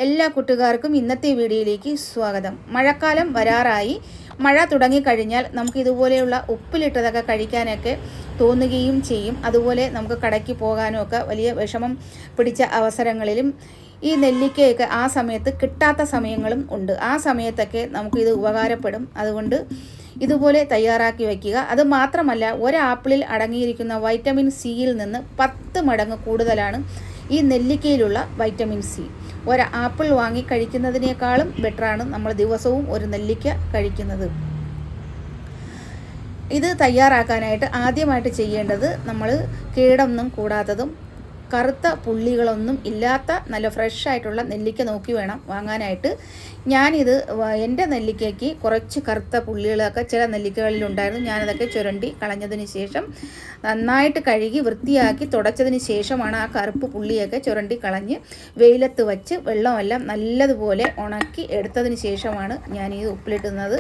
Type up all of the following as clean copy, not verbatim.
എല്ലാ കൂട്ടുകാർക്കും ഇന്നത്തെ വീഡിയോയിലേക്ക് സ്വാഗതം. മഴക്കാലം വരാറായി. മഴ തുടങ്ങിക്കഴിഞ്ഞാൽ നമുക്ക് ഇതുപോലെയുള്ള ഉപ്പിലിട്ടതൊക്കെ കഴിക്കാനൊക്കെ തോന്നുകയും ചെയ്യും. അതുപോലെ നമുക്ക് കടയ്ക്ക് പോകാനും ഒക്കെ വലിയ വിഷമം പിടിച്ച അവസരങ്ങളിലും ഈ നെല്ലിക്കയൊക്കെ ആ സമയത്ത് കിട്ടാത്ത സമയങ്ങളും ഉണ്ട്. ആ സമയത്തൊക്കെ നമുക്കിത് ഉപകാരപ്പെടും. അതുകൊണ്ട് ഇതുപോലെ തയ്യാറാക്കി വയ്ക്കുക. അത് മാത്രമല്ല, ഒരാപ്പിളിൽ അടങ്ങിയിരിക്കുന്ന വൈറ്റമിൻ സിയിൽ നിന്ന് 10 മടങ്ങ് കൂടുതലാണ് ഈ നെല്ലിക്കയിലുള്ള വൈറ്റമിൻ സി. ഒരു ആപ്പിൾ വാങ്ങി കഴിക്കുന്നതിനേക്കാളും ബെറ്ററാണ് നമ്മൾ ദിവസവും ഒരു നെല്ലിക്ക കഴിക്കുന്നത്. ഇത് തയ്യാറാക്കാനായിട്ട് ആദ്യമായിട്ട് ചെയ്യേണ്ടത്, നമ്മൾ കേടൊന്നും കൂടാത്തതും കറുത്ത പുള്ളികളൊന്നും ഇല്ലാത്ത നല്ല ഫ്രഷ് ആയിട്ടുള്ള നെല്ലിക്ക നോക്കി വേണം വാങ്ങാനായിട്ട്. ഞാനിത് എൻ്റെ നെല്ലിക്കയ്ക്ക് കുറച്ച് കറുത്ത പുള്ളികളൊക്കെ ചില നെല്ലിക്കകളിലുണ്ടായിരുന്നു. ഞാനതൊക്കെ ചുരണ്ടി കളഞ്ഞതിന് ശേഷം നന്നായിട്ട് കഴുകി വൃത്തിയാക്കി തുടച്ചതിന് ശേഷമാണ് ആ കറുപ്പ് പുള്ളിയൊക്കെ ചുരണ്ടി കളഞ്ഞ് വെയിലത്ത് വച്ച് വെള്ളമെല്ലാം നല്ലതുപോലെ ഉണക്കി എടുത്തതിന് ശേഷമാണ് ഞാനിത് ഉപ്പിലിട്ടുന്നത്.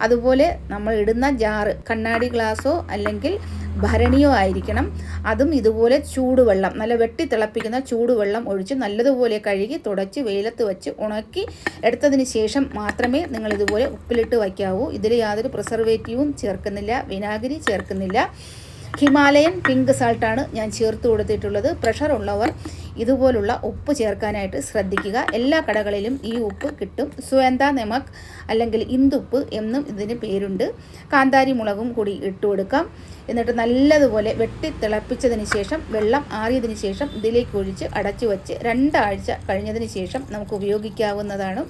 അതുപോലെ നമ്മൾ ഇടുന്ന ജാറ് കണ്ണാടി ഗ്ലാസ്സോ അല്ലെങ്കിൽ ഭരണിയോ ആയിരിക്കണം. അതും ഇതുപോലെ ചൂടുവെള്ളം, നല്ല വെട്ടി തിളപ്പിക്കുന്ന ചൂടുവെള്ളം ഒഴിച്ച് നല്ലതുപോലെ കഴുകി തുടച്ച് വെയിലത്ത് വെച്ച് ഉണക്കി എടുത്തതിന് ശേഷം മാത്രമേ നിങ്ങൾ ഇതുപോലെ ഉപ്പിലിട്ട് വയ്ക്കാവൂ. ഇതിൽ യാതൊരു പ്രിസർവേറ്റീവും ചേർക്കുന്നില്ല, വിനാഗിരി ചേർക്കുന്നില്ല. ഹിമാലയൻ പിങ്ക് സാൾട്ടാണ് ഞാൻ ചേർത്ത് കൊടുത്തിട്ടുള്ളത്. പ്രഷർ ഉള്ളവർ ഇതുപോലുള്ള ഉപ്പ് ചേർക്കാനായിട്ട് ശ്രദ്ധിക്കുക. എല്ലാ കടകളിലും ഈ ഉപ്പ് കിട്ടും. സുവേന്ദ നമക് അല്ലെങ്കിൽ ഇന്ദുപ്പ് എന്നും ഇതിന് പേരുണ്ട്. കാന്താരി മുളകും കൂടി ഇട്ട് കൊടുക്കാം. എന്നിട്ട് നല്ലതുപോലെ വെട്ടി തിളപ്പിച്ചതിന് ശേഷം വെള്ളം ആറിയതിന് ശേഷം ഇതിലേക്ക് ഒഴിച്ച് അടച്ചു വച്ച് 2 ആഴ്ച കഴിഞ്ഞതിന് ശേഷം നമുക്ക് ഉപയോഗിക്കാവുന്നതാണ്.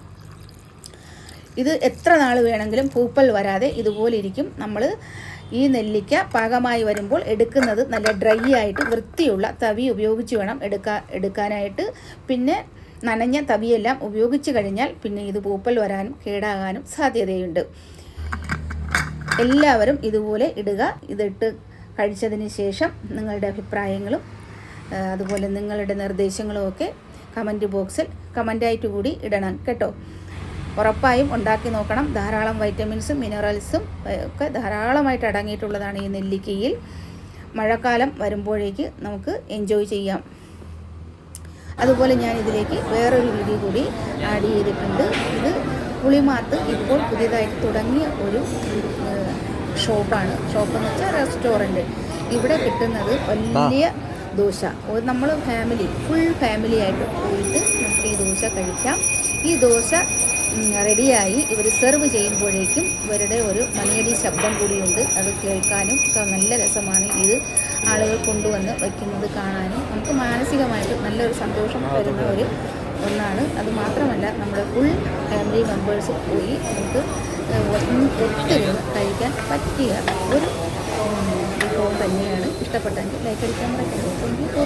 ഇത് എത്ര നാൾ വേണമെങ്കിലും പൂപ്പൽ വരാതെ ഇതുപോലെ ഇരിക്കും. നമ്മൾ ഈ നെല്ലിക്ക പാകമായി വരുമ്പോൾ എടുക്കുന്നത് നല്ല ഡ്രൈ ആയിട്ട് വൃത്തിയുള്ള തവി ഉപയോഗിച്ച് വേണം എടുക്കാനായിട്ട്. പിന്നെ നനഞ്ഞ തവിയെല്ലാം ഉപയോഗിച്ച് കഴിഞ്ഞാൽ പിന്നെ ഇത് പൂപ്പൽ വരാനും കേടാകാനും സാധ്യതയുണ്ട്. എല്ലാവരും ഇതുപോലെ ഇടുക. ഇതിട്ട് കഴിച്ചതിന് ശേഷം നിങ്ങളുടെ അഭിപ്രായങ്ങളും അതുപോലെ നിങ്ങളുടെ നിർദ്ദേശങ്ങളും ഒക്കെ കമൻറ്റ് ബോക്സിൽ കമൻ്റായിട്ട് കൂടി ഇടണം കേട്ടോ. ഉറപ്പായും ഉണ്ടാക്കി നോക്കണം. ധാരാളം വൈറ്റമിൻസും മിനറൽസും ഒക്കെ ധാരാളമായിട്ട് അടങ്ങിയിട്ടുള്ളതാണ് ഈ നെല്ലിക്കയിൽ. മഴക്കാലം വരുമ്പോഴേക്ക് നമുക്ക് എൻജോയ് ചെയ്യാം. അതുപോലെ ഞാൻ ഇതിലേക്ക് വേറൊരു വീഡിയോ കൂടി ആഡ് ചെയ്തിട്ടുണ്ട്. ഇത് പുളിമാത്ത് ഇപ്പോൾ പുതിയതായിട്ട് തുടങ്ങിയ ഒരു ഷോപ്പാണ്. ഷോപ്പെന്ന് വെച്ചാൽ റെസ്റ്റോറൻറ്റ്. ഇവിടെ കിട്ടുന്നത് വലിയ ദോശ. നമ്മൾ ഫുൾ ഫാമിലി ആയിട്ട് പോയിട്ട് നമുക്ക് ഈ ദോശ കഴിക്കാം. ഈ ദോശ റെഡിയായി ഇവർ സെർവ് ചെയ്യുമ്പോഴേക്കും ഇവരുടെ ഒരു മണിയടി ശബ്ദം കൂടിയുണ്ട്. അത് കേൾക്കാനും നല്ല രസമാണ്. ഇത് ആളുകൾ കൊണ്ടുവന്ന് വയ്ക്കുന്നത് കാണാനും നമുക്ക് മാനസികമായിട്ട് നല്ലൊരു സന്തോഷം തരുന്ന ഒന്നാണ്. അതുമാത്രമല്ല, നമ്മുടെ ഫുൾ ഫാമിലി മെമ്പേഴ്സ് പോയി നമുക്ക് ഒത്തിരുന്ന് കഴിക്കാൻ പറ്റിയ ഒരു വിഭവം തന്നെയാണ്. ഇഷ്ടപ്പെട്ടെങ്കിൽ ലൈക്ക് അടിക്കാൻ മറക്കരുത്.